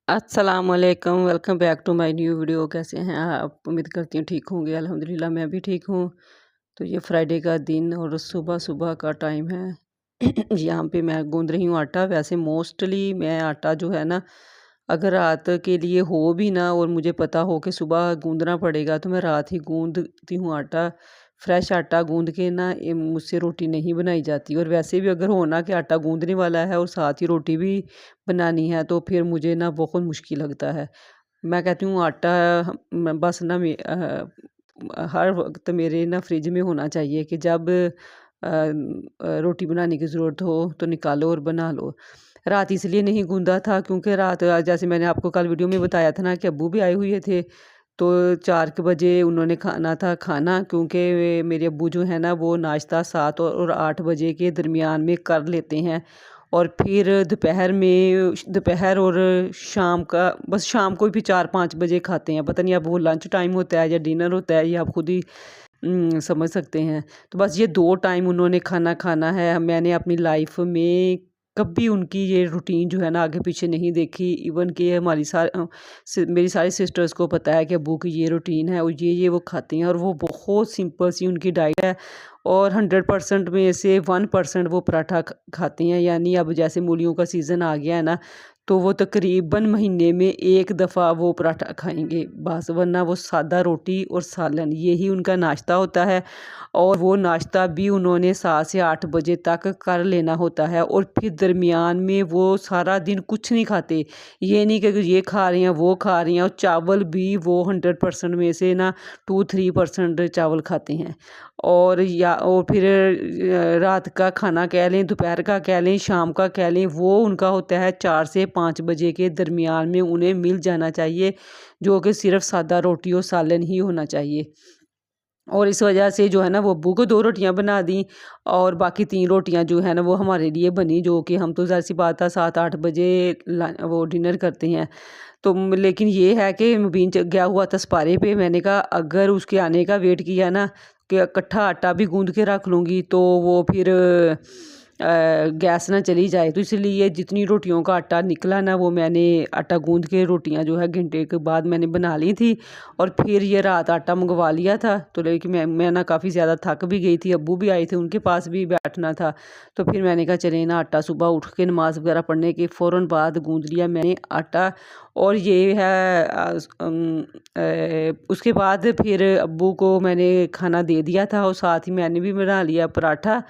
अस्सलामुअलैकुम, welcome back to my new video. कैसे हैं आप? उम्मीद करती हूँ ठीक होंगे। अल्हम्दुलिल्लाह मैं भी ठीक हूँ। तो ये फ्राइडे का दिन और सुबह-सुबह का टाइम है। यहाँ पे मैं गूँध रही हूँ आटा। वैसे मोस्टली मैं आटा जो है ना, अगर रात के लिए हो भी ना और मुझे पता हो कि सुबह गूँधना पड़ेगा तो मैं रात ही गूँधती हूँ आटा। फ्रेश आटा गूँध के ना ये मुझसे रोटी नहीं बनाई जाती। और वैसे भी अगर हो ना कि आटा गूँधने वाला है और साथ ही रोटी भी बनानी है तो फिर मुझे ना बहुत मुश्किल लगता है। मैं कहती हूँ आटा बस ना हर वक़्त मेरे ना फ्रिज में होना चाहिए कि जब रोटी बनाने की ज़रूरत हो तो निकालो और बना लो। रात इसलिए नहीं गूँधा था क्योंकि रात जैसे मैंने आपको कल वीडियो में बताया था ना कि अब्बू भी आए हुए थे। तो 4 के बजे उन्होंने खाना था खाना, क्योंकि मेरे अब्बू जो है ना वो नाश्ता 7 और 8 बजे के दरमियान में कर लेते हैं। और फिर दोपहर और शाम का बस शाम को भी 4-5 बजे खाते हैं। पता नहीं अब वो लंच टाइम होता है या डिनर होता है, ये आप खुद ही समझ सकते हैं। तो बस ये 2 टाइम उन्होंने खाना खाना है। मैंने अपनी लाइफ में कभी उनकी ये रूटीन जो है ना आगे पीछे नहीं देखी। इवन कि मेरी सारी सिस्टर्स को पता है कि अब्बू की ये रूटीन है और ये वो खाती हैं और वो बहुत सिंपल सी उनकी डाइट है। और 100% में से 1% वो पराठा खाती हैं। यानी अब जैसे मूलियों का सीज़न आ गया है ना, तो वो तकरीबन महीने में 1 दफ़ा वो पराठा खाएँगे बस, वरना वो सादा रोटी और सालन यही उनका नाश्ता होता है। और वो नाश्ता भी उन्होंने 7 से 8 बजे तक कर लेना होता है और फिर दरमियान में वो सारा दिन कुछ नहीं खाते। ये नहीं कि ये खा रही हैं, वो खा रही हैं। और चावल भी वो 100% में से ना 2-3% चावल खाते हैं। और फिर रात का खाना कह लें, दोपहर का कह लें, शाम का कह लें, वो उनका होता है 4 से 5 बजे के दरमियान में उन्हें मिल जाना चाहिए, जो कि सिर्फ़ सादा रोटी और सालन ही होना चाहिए। और इस वजह से जो है ना वो अब्बू को 2 रोटियाँ बना दी और बाकी 3 रोटियाँ जो है ना वो हमारे लिए बनी, जो कि हम तो ज़ाहिर-सी बात है 7-8 बजे वो डिनर करते हैं। तो लेकिन ये है कि मुबीन गया हुआ था सपारे पे। मैंने कहा अगर उसके आने का वेट किया ना कि इकट्ठा आटा भी गूँध के रख लूँगी तो वो फिर गैस ना चली जाए। तो इसलिए जितनी रोटियों का आटा निकला ना वो मैंने आटा गूँध के रोटियां जो है घंटे के बाद मैंने बना ली थी। और फिर ये रात आटा मंगवा लिया था। तो लेकिन मैं ना काफ़ी ज़्यादा थक भी गई थी, अब्बू भी आए थे, उनके पास भी बैठना था। तो फिर मैंने कहा चले ना आटा सुबह उठ के नमाज़ वगैरह पढ़ने के फ़ौरन बाद गूँध लिया मैंने आटा। और ये है उसके बाद फिर अब्बू को मैंने खाना दे दिया था और साथ ही मैंने भी बना लिया पराठा।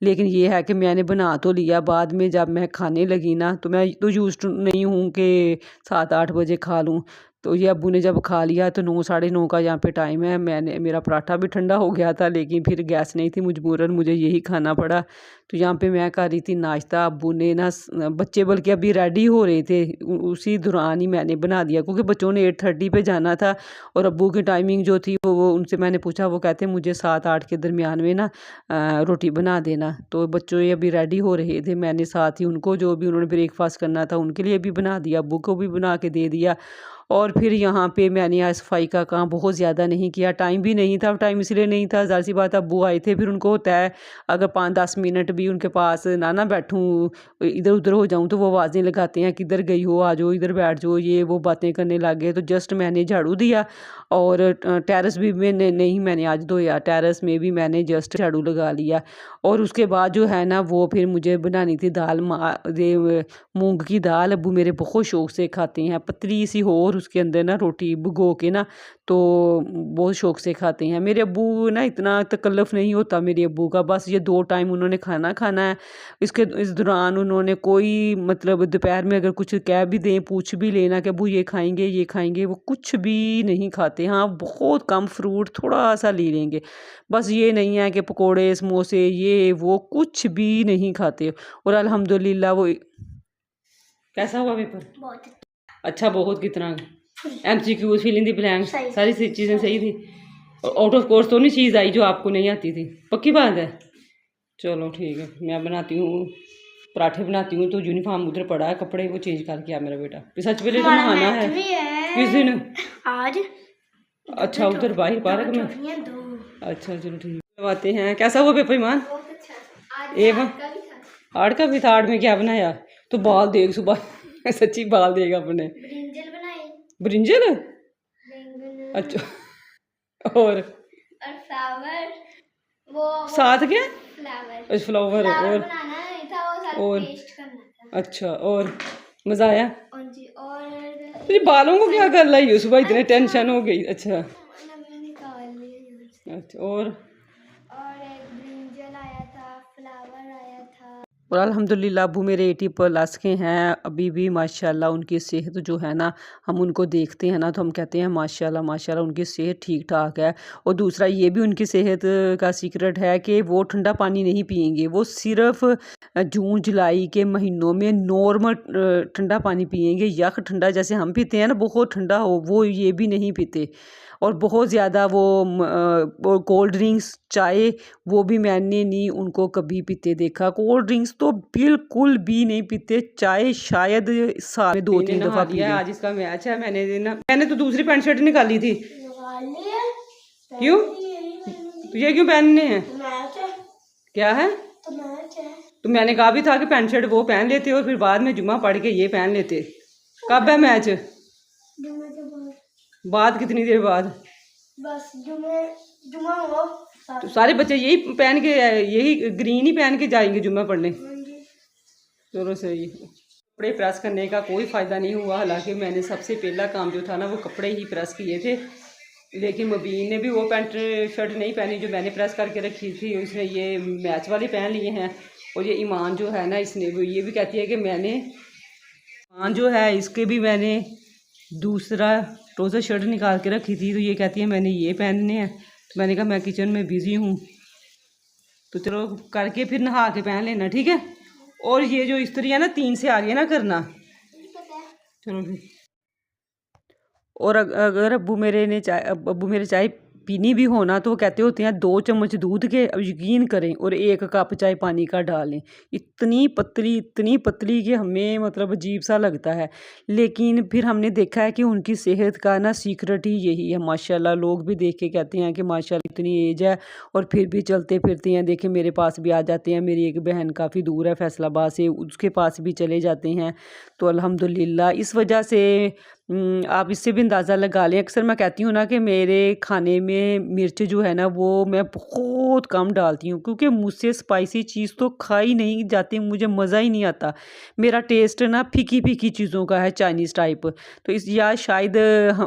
लेकिन ये है कि मैंने बना तो लिया, बाद में जब मैं खाने लगी ना तो मैं तो यूज़्ड टू नहीं हूँ कि 7-8 बजे खा लूँ। तो ये अब्बू ने जब खा लिया तो 9 साढ़े 9 का यहाँ पे टाइम है। मेरा पराठा भी ठंडा हो गया था लेकिन फिर गैस नहीं थी, मजबूरन मुझे यही खाना पड़ा। तो यहाँ पे मैं कर रही थी नाश्ता। अब्बू ने ना बच्चे बल्कि अभी रेडी हो रहे थे, उसी दौरान ही मैंने बना दिया क्योंकि बच्चों ने 8:30 पे जाना था। और अब्बू की टाइमिंग जो थी वो उनसे मैंने पूछा, वो कहते मुझे 7-8 के दरमियान में ना रोटी बना देना। तो बच्चों ये अभी रेडी हो रहे थे, मैंने साथ ही उनको जो भी उन्होंने ब्रेकफास्ट करना था उनके लिए भी बना दिया, अब्बू को भी बना के दे दिया। और फिर यहाँ पे मैंने आज सफाई का काम बहुत ज़्यादा नहीं किया, टाइम भी नहीं था। टाइम इसलिए नहीं था, ज़ाहिर सी बात अब्बू आए थे, फिर उनको होता है अगर 5-10 मिनट भी उनके पास ना बैठूँ, इधर उधर हो जाऊँ तो वो आवाज़ें लगाते हैं किधर गई हो, आ जाओ इधर बैठ जाओ, ये वो बातें करने लग गए। तो जस्ट मैंने झाड़ू दिया और टेरेस भी मैंने नहीं मैंने आज धोया, टेरेस में भी मैंने जस्ट झाड़ू लगा लिया। और उसके बाद जो है ना वो फिर मुझे बनानी थी दाल मूंग की दाल। अब्बू मेरे बहुत शौक से खाते हैं, पतली सी हो और उसके अंदर ना रोटी भिगो के ना, तो बहुत शौक से खाते हैं। मेरे अब्बू ना इतना तकल्लुफ़ नहीं होता मेरे अब्बू का, बस ये 2 टाइम उन्होंने खाना खाना है। इस दौरान उन्होंने कोई मतलब दोपहर में अगर कुछ कह भी दें, पूछ भी लेना कि अब्बू ये खाएंगे, वो कुछ भी नहीं खाते। हाँ बहुत कम फ्रूट थोड़ा सा ले लेंगे, बस ये नहीं है कि पकोड़े समोसे ये वो कुछ भी नहीं खाते। और अल्हम्दुलिल्लाह वो कैसा हुआ पेपर? बहुत अच्छा। बहुत कितना MCQ fill in the blanks सारी चीज़ें सही थी। आउट ऑफ कोर्स तो नहीं चीज़ आई जो आपको नहीं आती थी, पक्की बात है? चलो ठीक है, मैं बनाती हूँ पराठे बनाती हूँ। तो यूनिफॉर्म उधर पड़ा है, कपड़े वो चेंज करके आ मेरा बेटा। सच पहले तो नहाना है किस दिन आज? अच्छा उधर बाहर पार्क में। अच्छा चलो ठीक है, आते हैं। कैसा हुआ पेपर ईमान? एवं आर्ट का भी था। आर्ट में क्या बनाया? तो बाल देख सुबह सच्ची बाल देगा अपने। ब्रिंजल बनाए। ब्रिंजल? अच्छा। और फ्लावर, वो साथ क्या? फ्लावर। फ्लावर और बनाना नहीं था, वो सारा और पेस्ट करना था। अच्छा, और मजा आया? हाँ जी। और तुझे बालों को क्या कर लाई हो सुबह, इतने टेंशन हो गई? अच्छा निकाल लिया। अच्छा। और एक ब्रिंजल आया था, फ्लावर आया था। और अल्हम्दुलिल्लाह अबू मेरे 80+ के हैं अभी भी माशाल्लाह। उनकी सेहत जो है ना, हम उनको देखते हैं ना तो हम कहते हैं माशाल्लाह माशाल्लाह, उनकी सेहत ठीक ठाक है। और दूसरा ये भी उनकी सेहत का सीक्रेट है कि वो ठंडा पानी नहीं पिएंगे, वो सिर्फ जून जुलाई के महीनों में नॉर्मल ठंडा पानी पिएंगे। यख ठंडा जैसे हम पीते हैं ना, बहुत ठंडा हो, वो ये भी नहीं पीते। और बहुत ज़्यादा वो कोल्ड ड्रिंक्स, चाय, वो भी मैंने नहीं उनको कभी पीते देखा। कोल्ड ड्रिंक्स तो बिल्कुल भी नहीं पीते। चाय शायद साल में 2-3 दफ़ा पी लिया। आज इसका मैच है, मैंने तो दूसरी पैंट शर्ट निकाली थी। क्यों? तो ये क्यों पहनने हैं? क्या है? तो मैंने कहा भी था कि पैंट शर्ट वो पहन लेते और फिर बाद में जुम्मा पढ़ के ये पहन लेते। कब है मैच? बाद कितनी देर बाद? बस जुम्मा हुआ। तो सारे बच्चे यही पहन के, यही ग्रीन ही पहन के जाएंगे जुम्मा पढ़ने? चलो सही। कपड़े प्रेस करने का कोई फ़ायदा नहीं हुआ। हालांकि मैंने सबसे पहला काम जो था ना वो कपड़े ही प्रेस किए थे, लेकिन मुबीन ने भी वो पैंट शर्ट नहीं पहनी जो मैंने प्रेस करके रखी थी। उसने ये मैच वाले पहन लिए हैं। और ये ईमान जो है ना, इसने ये भी कहती है कि ईमान जो है इसके भी मैंने दूसरा ट्राउज़र शर्ट निकाल के रखी थी, तो ये कहती है मैंने ये पहनने हैं। तो मैंने कहा मैं किचन में बिज़ी हूँ, तो चलो करके फिर नहा के पहन लेना, ठीक है। और ये जो इस्त्री है ना 3 से आगे ना करना, चलो फिर। और अगर अब्बू मेरे चाय पीनी भी हो ना तो वो कहते होते हैं 2 चम्मच दूध के, अब यकीन करें, और 1 कप चाय पानी का डालें। इतनी पतली कि हमें मतलब अजीब सा लगता है। लेकिन फिर हमने देखा है कि उनकी सेहत का ना सीक्रेट ही यही है माशाल्लाह। लोग भी देख के कहते हैं कि माशाल्लाह इतनी एज है और फिर भी चलते फिरती हैं। देखें मेरे पास भी आ जाते हैं। मेरी एक बहन काफ़ी दूर है फैसलाबाद से, उसके पास भी चले जाते हैं। तो अल्हम्दुलिल्लाह इस वजह से आप इससे भी अंदाज़ा लगा लें। अक्सर मैं कहती हूँ ना कि मेरे खाने में मिर्च जो है ना वो मैं बहुत कम डालती हूँ, क्योंकि मुझसे स्पाइसी चीज़ तो खाई नहीं जाती, मुझे मज़ा ही नहीं आता। मेरा टेस्ट ना फीकी फीकी चीज़ों का है, चाइनीज़ टाइप। तो इस या शायद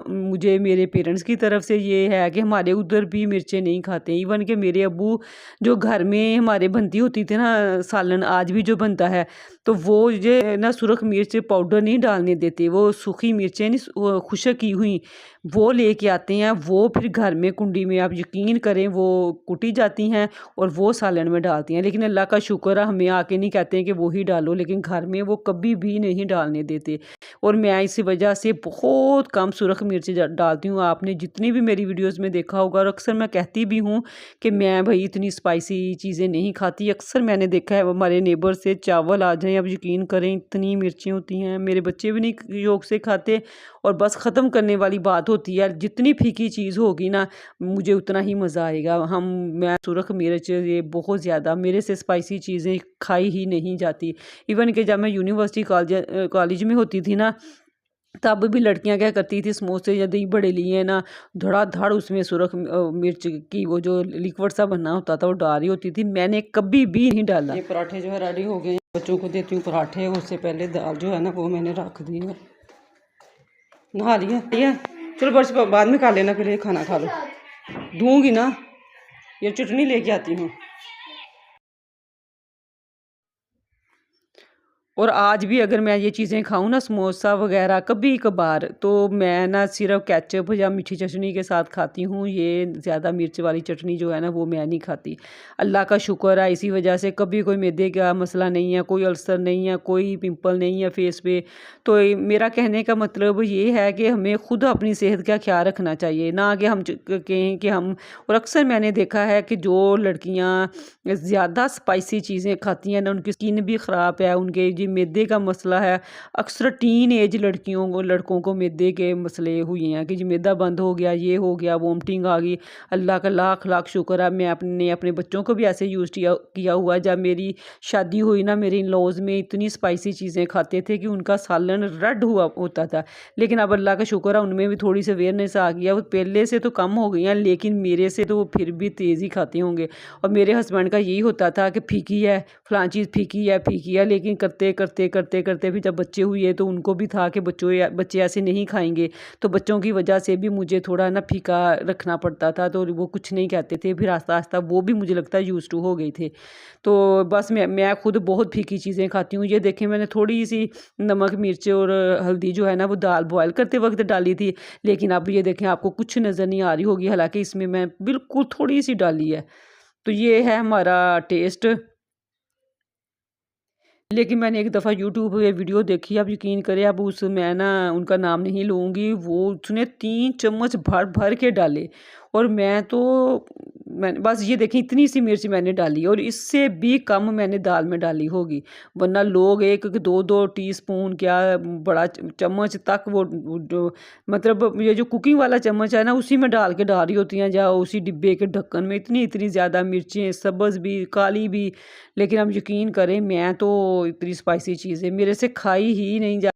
मुझे मेरे पेरेंट्स की तरफ से ये है कि हमारे उधर भी मिर्चें नहीं खाते। इवन कि मेरे अब्बू जो घर में हमारे बनती होती थी ना सालन, आज भी जो बनता है, तो वो ये ना सुरख मिर्च पाउडर नहीं डालने देते। वो सूखी मिर्चें नहीं खुशक की हुई वो लेके आते हैं। वो फिर घर में कुंडी में, आप यकीन करें, वो कुटी जाती हैं और वो सालन में डालती हैं। लेकिन अल्लाह का शुक्र है हमें आके नहीं कहते हैं कि वो ही डालो, लेकिन घर में वो कभी भी नहीं डालने देते। और मैं इसी वजह से बहुत कम सुरख मिर्च डालती हूँ। आपने जितनी भी मेरी वीडियोज़ में देखा होगा, और अक्सर मैं कहती भी हूँ कि मैं भाई इतनी स्पाइसी चीज़ें नहीं खाती। अक्सर मैंने देखा है हमारे नेबर से चावल आ जाएं, आप यकीन करें इतनी मिर्चें होती हैं। मेरे बच्चे भी नहीं योग से खाते, और बस ख़त्म करने वाली बात होती है। जितनी फीकी चीज़ होगी ना मुझे उतना ही मज़ा आएगा। मैं सुरख मिर्च ये बहुत ज़्यादा, मेरे से स्पाइसी चीज़ें खाई ही नहीं जाती। इवन कि जब मैं यूनिवर्सिटी कॉलेज में होती थी ना, तब भी लड़कियां क्या करती थी, समोसे या दही बड़े लिए ना, धड़ाधड़ उसमें सुरख मिर्च की वो जो लिक्विड सा बनना होता था वो डाल रही होती थी। मैंने कभी भी नहीं डाला। ये पराठे जो है रेडी हो गए, बच्चों को देती हूँ पराठे। उससे पहले दाल जो है ना वो मैंने रख दी है। नहा लिया चलो, बस बाद में खा लेना, पहले खाना खा लो। दूंगी ना, ये चटनी लेके आती हूँ। और आज भी अगर मैं ये चीज़ें खाऊं ना, समोसा वगैरह कभी कभार, तो मैं ना सिर्फ केचप या मीठी चटनी के साथ खाती हूँ। ये ज़्यादा मिर्च वाली चटनी जो है ना वो मैं नहीं खाती। अल्लाह का शुक्र है, इसी वजह से कभी कोई मैदे का मसला नहीं है, कोई अल्सर नहीं है, कोई पिंपल नहीं है फेस पे। तो मेरा कहने का मतलब ये है कि हमें खुद अपनी सेहत का ख्याल रखना चाहिए, ना कि हम कहें कि हम। और अक्सर मैंने देखा है कि जो लड़कियाँ ज़्यादा स्पाइसी चीज़ें खाती हैं ना, उनकी स्किन भी ख़राब है, उनके जी मैदे का मसला है, अक्सर टीन एज लड़कों को मैदे के मसले हुए हैं कि जी मैदा बंद हो गया, ये हो गया, वोमिटिंग आ गई। अल्लाह का लाख लाख शुक्र है, मैं अपने बच्चों को भी ऐसे यूज़ किया हुआ है। जब मेरी शादी हुई ना, मेरे इन लॉज में इतनी स्पाइसी चीज़ें खाते थे कि उनका सालन रेड हुआ होता था। लेकिन अब अल्लाह का शुक्र है, उनमें भी थोड़ी सी अवेयरनेस आ गई है। वो पहले से तो कम हो गई हैं, लेकिन मेरे से तो वो फिर भी तेज़ ही खाते होंगे। और मेरे हस्बैंड का यही होता था कि फीकी है, फलां चीज़ फीकी है, लेकिन करते करते करते करते फिर जब बच्चे हुए तो उनको भी था कि बच्चे ऐसे नहीं खाएंगे, तो बच्चों की वजह से भी मुझे थोड़ा ना फीका रखना पड़ता था, तो वो कुछ नहीं कहते थे। फिर आस्ता आस्ता वो भी मुझे लगता है यूज़ टू हो गए थे। तो बस मैं खुद बहुत फीकी चीज़ें खाती हूँ। ये देखें, मैंने थोड़ी सी नमक मिर्च और हल्दी जो है ना वो दाल बॉयल करते वक्त डाली थी, लेकिन अब ये देखें आपको कुछ नज़र नहीं आ रही होगी, हालांकि इसमें मैं बिल्कुल थोड़ी सी डाली है। तो ये है हमारा टेस्ट। लेकिन मैंने एक दफ़ा यूट्यूब पे वीडियो देखी, आप यकीन करें, अब उस मैं ना उनका नाम नहीं लूँगी, वो उसने 3 चम्मच भर-भर के डाले और मैं बस ये देखिए इतनी सी मिर्च मैंने डाली और इससे भी कम मैंने दाल में डाली होगी। वरना लोग 1 2-2 टीस्पून क्या बड़ा चम्मच तक वो जो मतलब ये जो कुकिंग वाला चम्मच है ना, उसी में डाल रही होती हैं, या उसी डिब्बे के ढक्कन में इतनी ज़्यादा मिर्चें, सब्ज़ भी, काली भी। लेकिन आप यकीन करें, मैं तो इतनी स्पाइसी चीज़ें मेरे से खाई ही नहीं जा